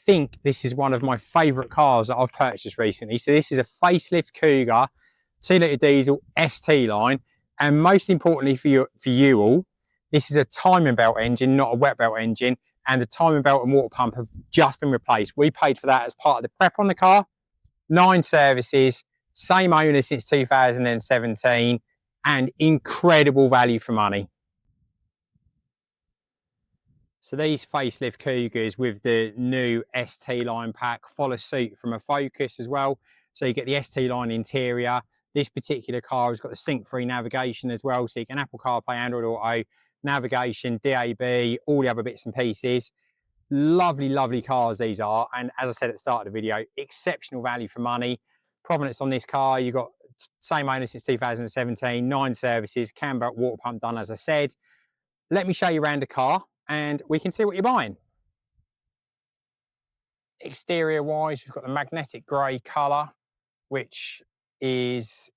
think this is one of my favourite cars that I've purchased recently. So this is a facelift Kuga 2-litre diesel ST-Line, and most importantly for you all, this is a timing belt engine, not a wet belt engine, and the timing belt and water pump have just been replaced. We paid for that as part of the prep on the car. 9 services, same owner since 2017, and incredible value for money. So these facelift Kugas with the new ST-Line pack follow suit from a Focus as well. So you get the ST-Line interior. This particular car has got the sync-free navigation as well, so you can Apple CarPlay, Android Auto, navigation, DAB, all the other bits and pieces. Lovely, lovely cars these are, and as I said at the start of the video, exceptional value for money. Provenance on this car, you've got same owner since 2017, 9 services, Cambelt water pump done, as I said. Let me show you around the car and we can see what you're buying. Exterior wise, we've got the magnetic grey colour, which is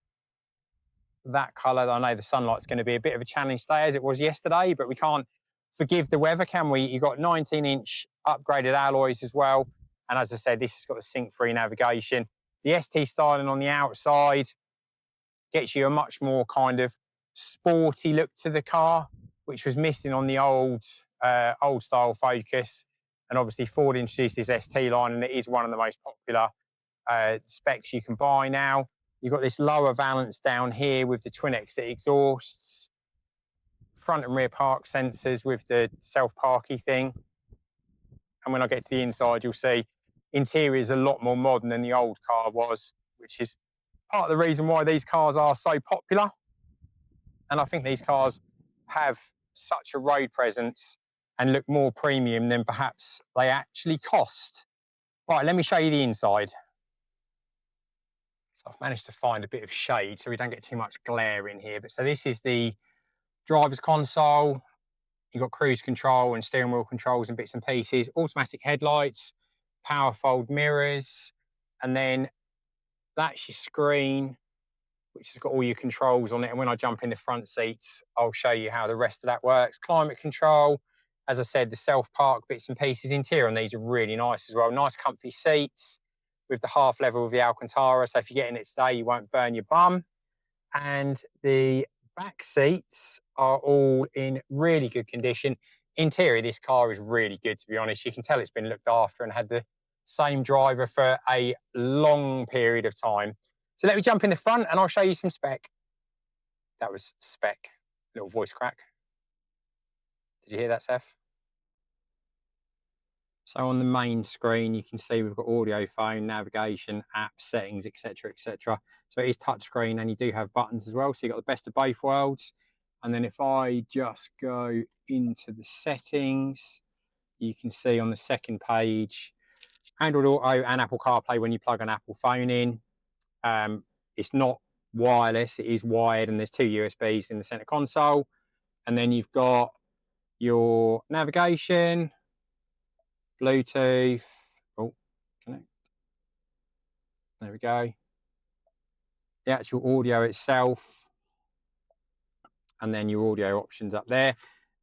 that colour. I know the sunlight's going to be a bit of a challenge today as it was yesterday, but we can't forgive the weather, can we? You've got 19-inch upgraded alloys as well, and as I said, this has got the sync-free navigation. The ST styling on the outside gets you a much more kind of sporty look to the car, which was missing on the old style Focus. And obviously Ford introduced this ST-Line, and it is one of the most popular specs you can buy now. You've got this lower valance down here with the twin exit exhausts, front and rear park sensors with the self-parky thing. And when I get to the inside, you'll see interior is a lot more modern than the old car was, which is part of the reason why these cars are so popular. And I think these cars have such a road presence and look more premium than perhaps they actually cost. Right, let me show you the inside. So I've managed to find a bit of shade so we don't get too much glare in here. But so this is the driver's console. You've got cruise control and steering wheel controls and bits and pieces, automatic headlights, power fold mirrors, and then that's your screen, which has got all your controls on it. And when I jump in the front seats, I'll show you how the rest of that works. Climate control, as I said, the self-park bits and pieces. Interior on these are really nice as well. Nice comfy seats with the half level of the Alcantara. So if you get in it today, you won't burn your bum. And the back seats are all in really good condition. Interior, this car is really good, to be honest. You can tell it's been looked after and had the same driver for a long period of time. So let me jump in the front and I'll show you some spec. That was spec, little voice crack. Did you hear that, Seth? So on the main screen, you can see we've got audio, phone, navigation, apps, settings, etc., etc. So it is touchscreen and you do have buttons as well. So you've got the best of both worlds. And then if I just go into the settings, you can see on the second page, Android Auto and Apple CarPlay when you plug an Apple phone in. It's not wireless, it is wired, and there's 2 USBs in the center console. And then you've got your navigation, Bluetooth, oh, connect. There we go. The actual audio itself, and then your audio options up there.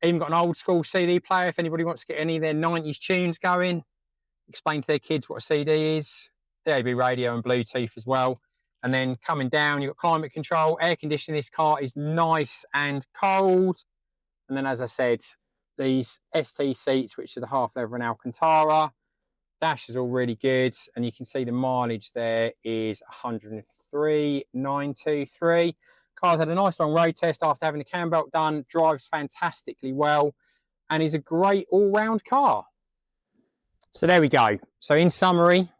Even got an old school CD player if anybody wants to get any of their 90s tunes going. Explain to their kids what a CD is. DAB radio and Bluetooth as well. And then coming down, you've got climate control, air conditioning. This car is nice and cold. And then, as I said, these ST seats, which are the half leather and Alcantara. Dash is all really good. And you can see the mileage there is 103,923. Car's had a nice long road test after having the Cambelt done. Drives fantastically well and is a great all-round car. So there we go. So in summary,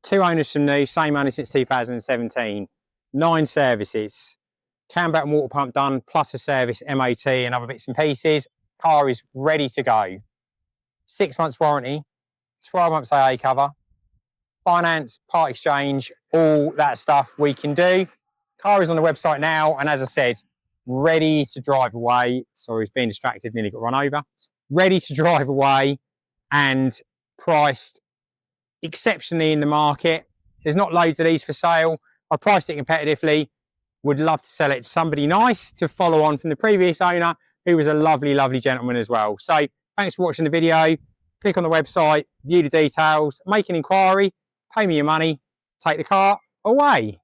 2 owners from new, same owner since 2017, 9 services, Cambelt and water pump done, plus a service, MOT and other bits and pieces. Car is ready to go. 6 months warranty, 12 months AA cover, finance, part exchange, all that stuff we can do. Car is on the website now, and as I said, ready to drive away. Sorry, he's being distracted, nearly got run over. Ready to drive away and priced exceptionally in the market. There's not loads of these for sale. I priced it competitively. Would love to sell it to somebody nice to follow on from the previous owner, who was a lovely, lovely gentleman as well. So thanks for watching the video. click on the website, view the details, make an inquiry, pay me your money, take the car away.